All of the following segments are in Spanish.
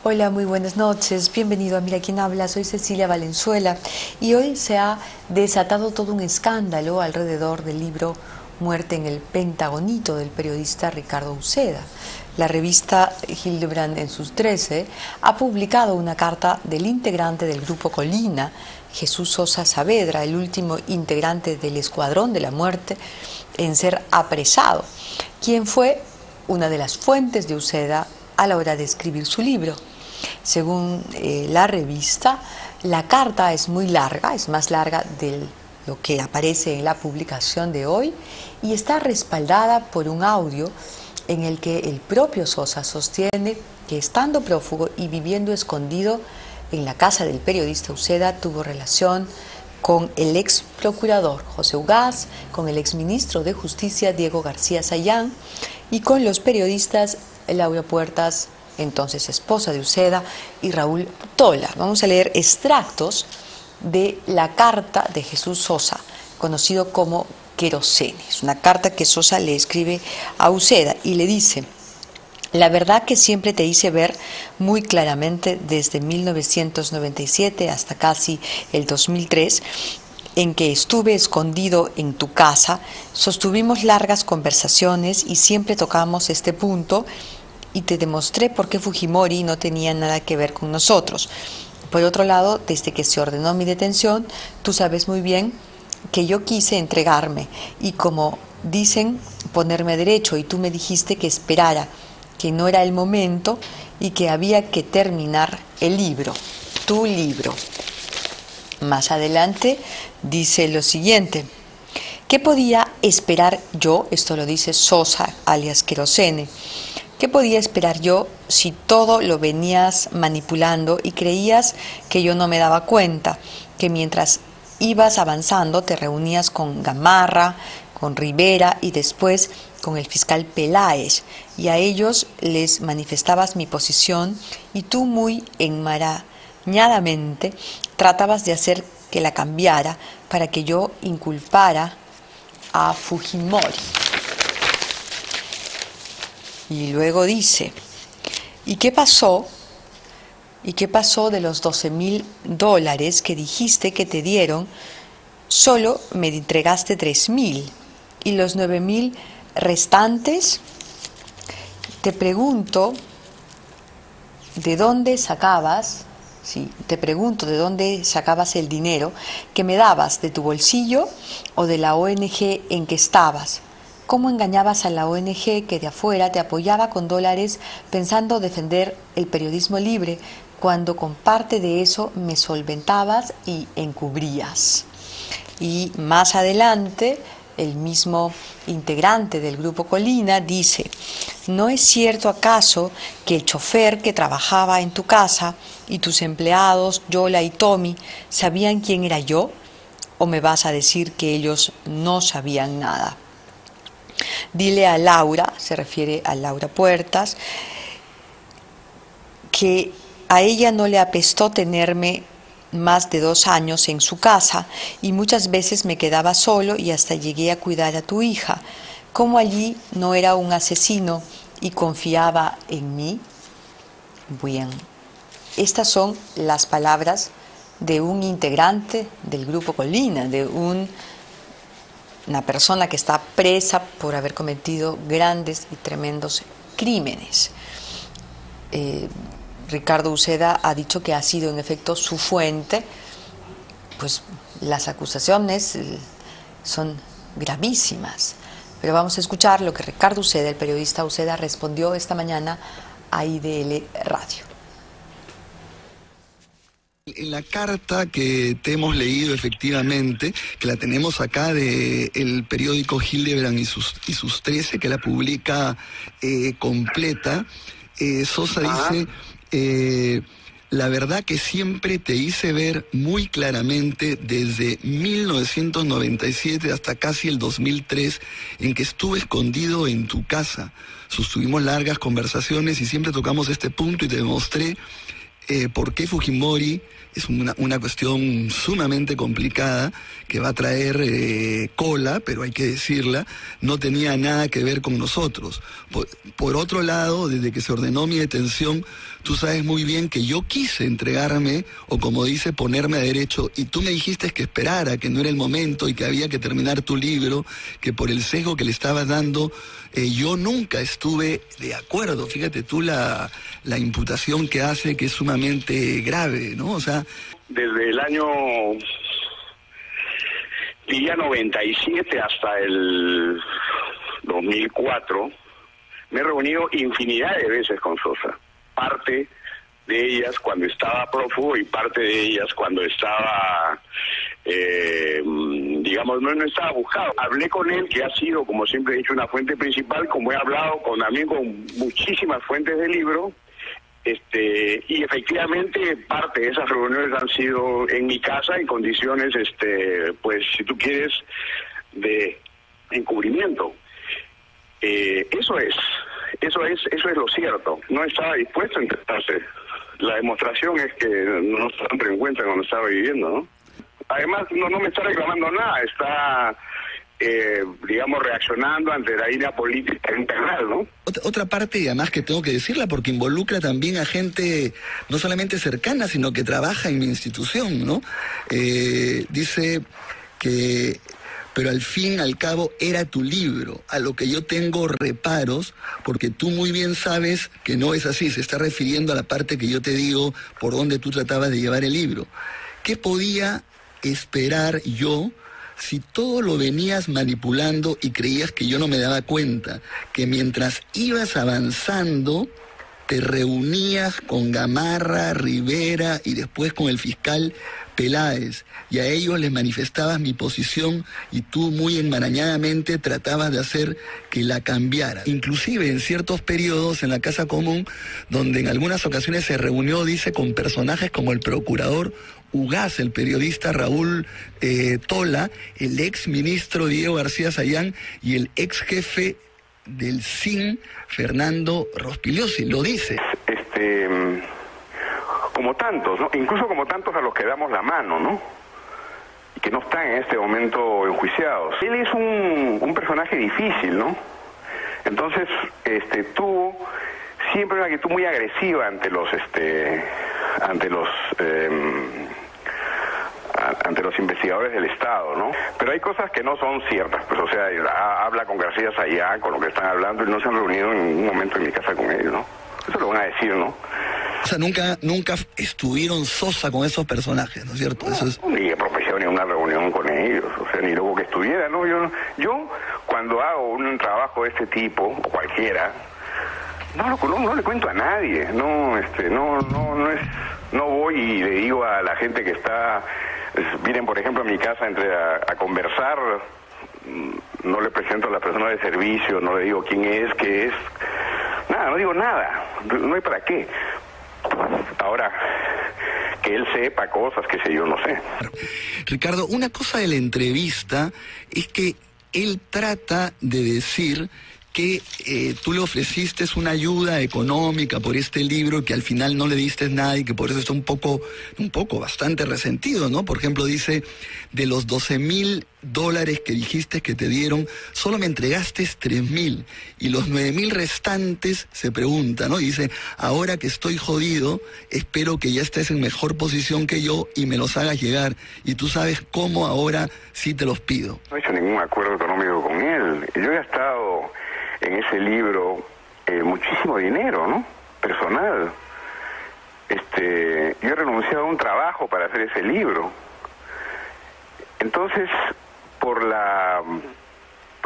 Hola, muy buenas noches. Bienvenido a Mira quién habla. Soy Cecilia Valenzuela y hoy se ha desatado todo un escándalo alrededor del libro Muerte en el Pentagonito del periodista Ricardo Uceda. La revista Hildebrand en sus 13 ha publicado una carta del integrante del Grupo Colina, Jesús Sosa Saavedra, el último integrante del Escuadrón de la Muerte en ser apresado, quien fue una de las fuentes de Uceda a la hora de escribir su libro. Según la revista, la carta es muy larga, es más larga de lo que aparece en la publicación de hoy y está respaldada por un audio en el que el propio Sosa sostiene que estando prófugo y viviendo escondido en la casa del periodista Uceda tuvo relación con el ex procurador José Ugaz, con el ex ministro de Justicia Diego García Sayán y con los periodistas Laura Puertas, entonces esposa de Uceda, y Raúl Tola. Vamos a leer extractos de la carta de Jesús Sosa, conocido como Querosene. Es una carta que Sosa le escribe a Uceda y le dice: la verdad que siempre te hice ver muy claramente desde 1997 hasta casi el 2003, en que estuve escondido en tu casa, sostuvimos largas conversaciones y siempre tocamos este punto y te demostré por qué Fujimori no tenía nada que ver con nosotros. Por otro lado, desde que se ordenó mi detención, tú sabes muy bien que yo quise entregarme y, como dicen, ponerme a derecho, y tú me dijiste que esperara, que no era el momento y que había que terminar el libro, tu libro. Más adelante dice lo siguiente: ¿qué podía esperar yo? Esto lo dice Sosa, alias Querosene. ¿Qué podía esperar yo si todo lo venías manipulando y creías que yo no me daba cuenta, que mientras ibas avanzando te reunías con Gamarra, con Rivera y después con el fiscal Peláez, y a ellos les manifestabas mi posición y tú muy enmarañadamente tratabas de hacer que la cambiara para que yo inculpara a Fujimori? Y luego dice: ¿y qué pasó? ¿Y qué pasó de los $12,000 que dijiste que te dieron? Solo me entregaste 3,000. ¿Y los 9,000 restantes? Te pregunto de dónde sacabas, sí, te pregunto de dónde sacabas el dinero que me dabas, de tu bolsillo o de la ONG en que estabas. ¿Cómo engañabas a la ONG que de afuera te apoyaba con dólares pensando defender el periodismo libre, cuando con parte de eso me solventabas y encubrías? Y más adelante, el mismo integrante del Grupo Colina dice: ¿no es cierto acaso que el chofer que trabajaba en tu casa y tus empleados, Yola y Tommy, sabían quién era yo? ¿O me vas a decir que ellos no sabían nada? Dile a Laura, se refiere a Laura Puertas, que a ella no le apestó tenerme más de 2 años en su casa y muchas veces me quedaba solo y hasta llegué a cuidar a tu hija. ¿Cómo allí no era un asesino y confiaba en mí? Bien, estas son las palabras de un integrante del Grupo Colina, de una persona que está presa por haber cometido grandes y tremendos crímenes. Ricardo Uceda ha dicho que ha sido en efecto su fuente. Pues las acusaciones son gravísimas. Pero vamos a escuchar lo que Ricardo Uceda, el periodista Uceda, respondió esta mañana a IDL Radio. En la carta que te hemos leído efectivamente, que la tenemos acá del periódico Hildebrand y sus 13, que la publica completa, Sosa dice: la verdad que siempre te hice ver muy claramente desde 1997 hasta casi el 2003, en que estuve escondido en tu casa. Sostuvimos largas conversaciones y siempre tocamos este punto y te demostré por qué Fujimori es una cuestión sumamente complicada que va a traer cola, pero hay que decirla, no tenía nada que ver con nosotros. Por otro lado, desde que se ordenó mi detención, Tú sabes muy bien que yo quise entregarme, o como dice, ponerme a derecho, y tú me dijiste que esperara, que no era el momento y que había que terminar tu libro, que por el sesgo que le estabas dando, yo nunca estuve de acuerdo. Fíjate tú la imputación que hace, que es sumamente grave, ¿no? O sea... Desde el año, diría 97 hasta el 2004, me he reunido infinidad de veces con Sosa. Parte de ellas cuando estaba prófugo y parte de ellas cuando estaba, digamos, no estaba buscado. Hablé con él, que ha sido, como siempre he dicho, una fuente principal, como he hablado también con muchísimas fuentes del libro, y efectivamente parte de esas reuniones han sido en mi casa en condiciones, pues, si tú quieres, de encubrimiento. Eso es lo cierto. No estaba dispuesto a entregarse. La demostración es que no se encuentra cuando estaba viviendo, ¿no? Además, no me está reclamando nada, está, digamos, reaccionando ante la idea política integral, ¿no? Otra parte, y además que tengo que decirla, porque involucra también a gente no solamente cercana, sino que trabaja en mi institución, ¿no? Dice que... pero al fin, al cabo, era tu libro, a lo que yo tengo reparos, porque tú muy bien sabes que no es así, se está refiriendo a la parte que yo te digo por donde tú tratabas de llevar el libro. ¿Qué podía esperar yo si todo lo venías manipulando y creías que yo no me daba cuenta? Que mientras ibas avanzando, te reunías con Gamarra, Rivera y después con el fiscal Peláez, y a ellos les manifestabas mi posición y tú muy enmarañadamente tratabas de hacer que la cambiara. Inclusive en ciertos periodos en la Casa Común, donde en algunas ocasiones se reunió, dice, con personajes como el procurador Ugaz, el periodista Raúl Tola, el ex ministro Diego García Sayán y el ex jefe del CIN, Fernando Rospigliosi, lo dice. Como tantos, ¿no? Incluso como tantos a los que damos la mano, ¿no? Y que no están en este momento enjuiciados. Él es un personaje difícil, ¿no? Entonces, tuvo siempre una actitud muy agresiva ante los investigadores del Estado, ¿no? Pero hay cosas que no son ciertas, pues, o sea, habla con García Sayán, con lo que están hablando, y no se han reunido en ningún momento en mi casa con ellos, ¿no? Eso lo van a decir, ¿no? O sea, nunca estuvieron Sosa con esos personajes, ¿no es cierto? Eso es... Ni he propiciado ni una reunión con ellos, o sea, ni luego que estuviera, ¿no? Yo cuando hago un trabajo de este tipo, o cualquiera, no le cuento a nadie, no voy y le digo a la gente que está, vienen por ejemplo a mi casa a conversar, no le presento a la persona de servicio, no le digo quién es, qué es, nada, no digo nada, no hay para qué. Ahora, que él sepa cosas, qué sé yo, no sé. Ricardo, una cosa de la entrevista es que él trata de decir que tú le ofreciste una ayuda económica por este libro, que al final no le diste nada y que por eso está bastante resentido, ¿no? Por ejemplo, dice, de los $12,000 que dijiste que te dieron, solo me entregaste 3,000 y los 9,000 restantes, se pregunta, ¿no? Y dice, ahora que estoy jodido, espero que ya estés en mejor posición que yo y me los hagas llegar, y tú sabes cómo ahora sí te los pido. No he hecho ningún acuerdo económico con él. Yo he gastado en ese libro muchísimo dinero, ¿no? Personal. Yo he renunciado a un trabajo para hacer ese libro. Entonces, por la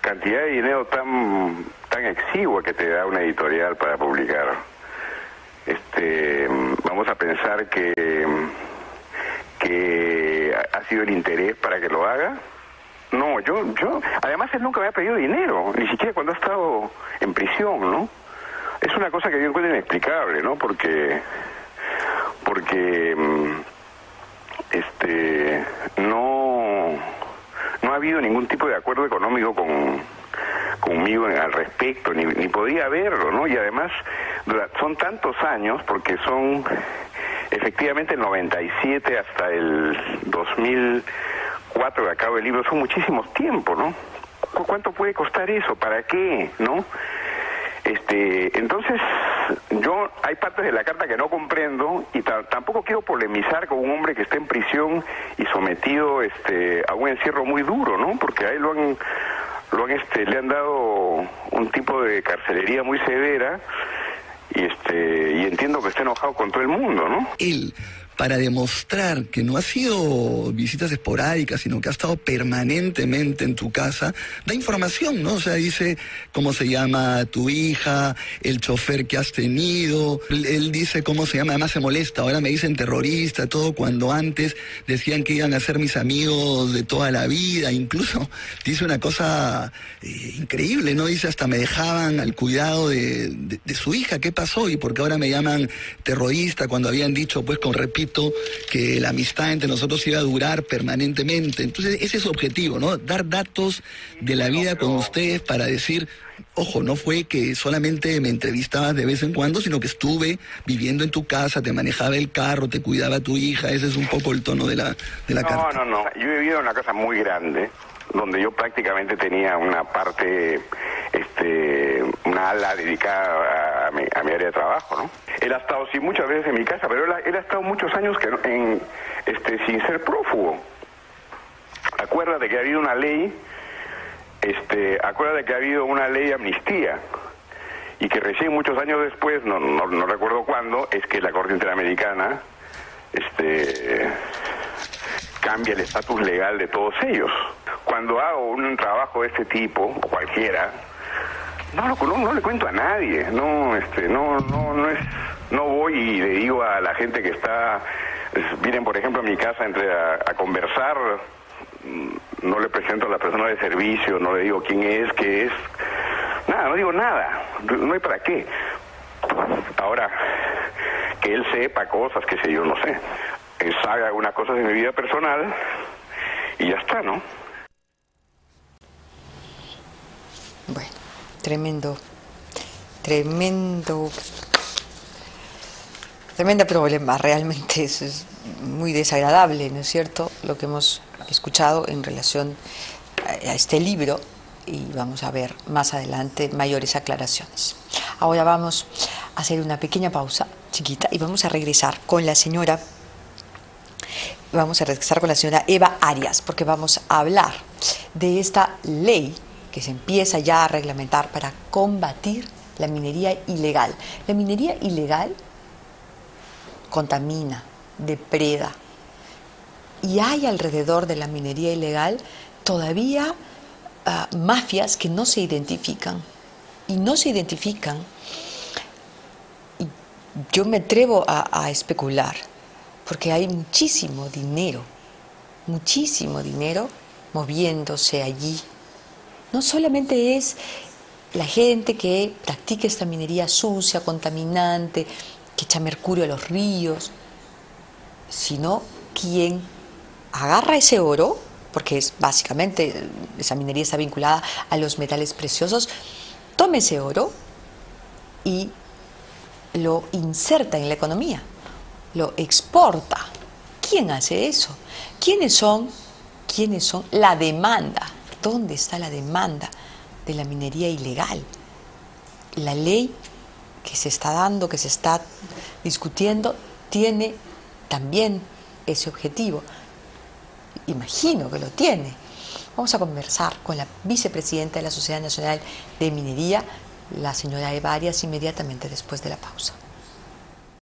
cantidad de dinero tan exigua que te da una editorial para publicar, vamos a pensar que ha sido el interés para que lo haga. No, además él nunca me ha pedido dinero, ni siquiera cuando ha estado en prisión, ¿no? Es una cosa que yo encuentro inexplicable, ¿no? Porque no ha habido ningún tipo de acuerdo económico conmigo al respecto, ni podía haberlo, ¿no? Y además son tantos años, porque son efectivamente el 97 hasta el 2004 de acabo el libro, son muchísimos tiempos, ¿no? ¿Cuánto puede costar eso? ¿Para qué? ¿No? Entonces yo hay partes de la carta que no comprendo y tampoco quiero polemizar con un hombre que está en prisión y sometido a un encierro muy duro, ¿no? Porque a él le han dado un tipo de carcelería muy severa y entiendo que está enojado con todo el mundo, ¿no? Él, para demostrar que no ha sido visitas esporádicas, sino que ha estado permanentemente en tu casa, da información, ¿no? O sea, dice cómo se llama tu hija, el chofer que has tenido, él dice cómo se llama, además se molesta, ahora me dicen terrorista, todo, cuando antes decían que iban a ser mis amigos de toda la vida, incluso dice una cosa increíble, ¿no? Dice hasta me dejaban al cuidado de su hija, ¿qué pasó? Y porque ahora me llaman terrorista, cuando habían dicho, pues repito, que la amistad entre nosotros iba a durar permanentemente. Entonces ese es su objetivo, ¿no? Dar datos de la vida con ustedes para decir, ojo, no fue que solamente me entrevistabas de vez en cuando, sino que estuve viviendo en tu casa, te manejaba el carro, te cuidaba a tu hija. Ese es un poco el tono de la carta. No. Yo he vivido en una casa muy grande, donde yo prácticamente tenía una parte, una ala dedicada a mi área de trabajo, ¿no? Él ha estado, sí, muchas veces en mi casa, pero él ha estado muchos años sin ser prófugo. Acuérdate que ha habido una ley, de amnistía, y que recién muchos años después, no recuerdo cuándo, es que la Corte Interamericana, cambia el estatus legal de todos ellos. Cuando hago un trabajo de este tipo, o cualquiera, no le cuento a nadie, no voy y le digo a la gente que vienen por ejemplo a mi casa a conversar, no le presento a la persona de servicio, no le digo quién es, qué es, nada, no digo nada, no hay para qué. Ahora, que él sepa cosas, qué sé yo, no sé, él sabe algunas cosas de mi vida personal y ya está, ¿no? Bueno, tremendo problema, realmente es muy desagradable, ¿no es cierto?, lo que hemos escuchado en relación a este libro, y vamos a ver más adelante mayores aclaraciones. Ahora vamos a hacer una pequeña pausa chiquita y vamos a regresar con la señora Eva Arias, porque vamos a hablar de esta ley que se empieza ya a reglamentar para combatir la minería ilegal. La minería ilegal contamina, depreda, y hay alrededor de la minería ilegal todavía mafias que no se identifican, y yo me atrevo a especular, porque hay muchísimo dinero moviéndose allí. No solamente es la gente que practica esta minería sucia, contaminante, que echa mercurio a los ríos, sino quien agarra ese oro, porque básicamente esa minería está vinculada a los metales preciosos, toma ese oro y lo inserta en la economía, lo exporta. ¿Quién hace eso? ¿Quiénes son la demanda? ¿Dónde está la demanda de la minería ilegal? La ley que se está dando, que se está discutiendo, tiene también ese objetivo. Imagino que lo tiene. Vamos a conversar con la vicepresidenta de la Sociedad Nacional de Minería, la señora Eva Arias, inmediatamente después de la pausa.